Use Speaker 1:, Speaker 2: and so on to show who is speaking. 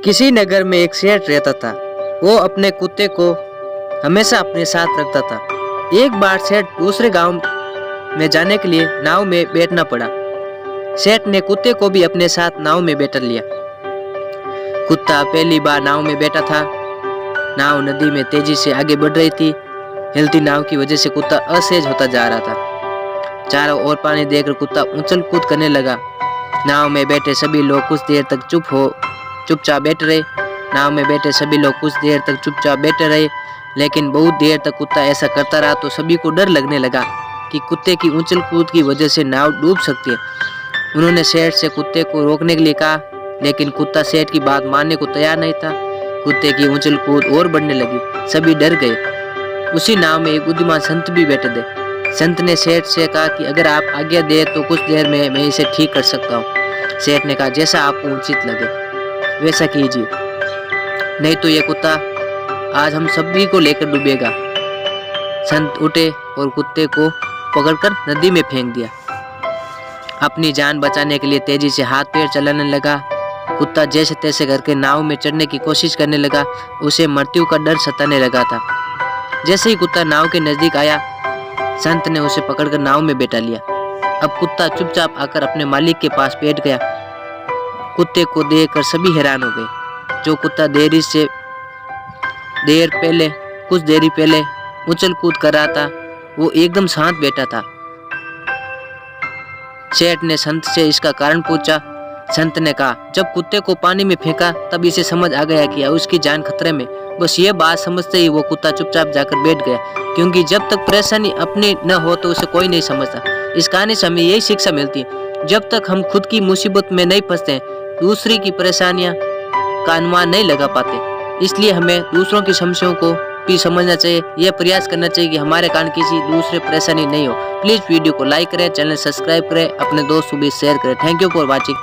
Speaker 1: किसी नगर में एक सेठ रहता था। वो अपने कुत्ते को हमेशा अपने साथ रखता था। एक बार सेठ दूसरे गांव में जाने के लिए नाव में बैठना पड़ा। सेठ ने कुत्ते को भी अपने साथ नाव में बैठा लिया। कुत्ता पहली बार नाव में बैठा था। नाव नदी में तेजी से आगे बढ़ रही थी। हिलती नाव की वजह से कुत्ता असहज होता जा रहा था। चारों ओर पानी देखकर कुत्ता उछल कूद करने लगा। नाव में बैठे सभी लोग कुछ देर तक चुपचाप बैठे रहे। नाव में बैठे सभी लोग कुछ देर तक चुपचाप बैठे रहे, लेकिन बहुत देर तक कुत्ता ऐसा करता रहा तो सभी को डर लगने लगा कि कुत्ते की उछल कूद की वजह से नाव डूब सकती है। उन्होंने सेठ से कुत्ते को रोकने के लिए कहा, लेकिन कुत्ता सेठ की बात मानने को तैयार नहीं था। कुत्ते की उछल कूद और बढ़ने लगी। सभी डर गए। उसी नाव में एक बुद्धिमान संत भी बैठे थे। संत ने सेठ से कहा कि अगर आप आज्ञा दे तो कुछ देर में मैं इसे ठीक कर सकता हूँ। सेठ ने कहा, जैसा आपको उचित लगे वैसा कीजिए, नहीं तो यह कुत्ता आज हम सभी को लेकर डूबेगा। संत उठे और कुत्ते को पकड़कर नदी में फेंक दिया। अपनी जान बचाने के लिए तेजी से हाथ पैर चलाने लगा। कुत्ता जैसे तैसे करके नाव में चढ़ने की कोशिश करने लगा। उसे मृत्यु का डर सताने लगा था। जैसे ही कुत्ता नाव के नजदीक आया, संत ने उसे पकड़कर नाव में बैठा लिया। अब कुत्ता चुपचाप आकर अपने मालिक के पास बैठ गया। कुत्ते को देखकर सभी हैरान हो गए। जो कुत्ता कुछ देरी पहले उछल कूद कर रहा था, वो एकदम शांत बैठा था। सेठ ने संत से इसका कारण पूछा। संत ने कहा, जब कुत्ते को पानी में फेंका तब इसे समझ आ गया कि उसकी जान खतरे में। बस ये बात समझते ही वो कुत्ता चुपचाप जाकर बैठ गया, क्योंकि जब तक परेशानी अपनी न हो तो उसे कोई नहीं समझता। इस कहानी से हमें यही शिक्षा मिलती है, जब तक हम खुद की मुसीबत में नहीं फंसते दूसरी की परेशानियां का अनुमान नहीं लगा पाते। इसलिए हमें दूसरों की समस्याओं को भी समझना चाहिए। यह प्रयास करना चाहिए कि हमारे कारण किसी दूसरे परेशानी नहीं हो। प्लीज वीडियो को लाइक करें, चैनल सब्सक्राइब करें, अपने दोस्तों को भी शेयर करें। Thank you for watching.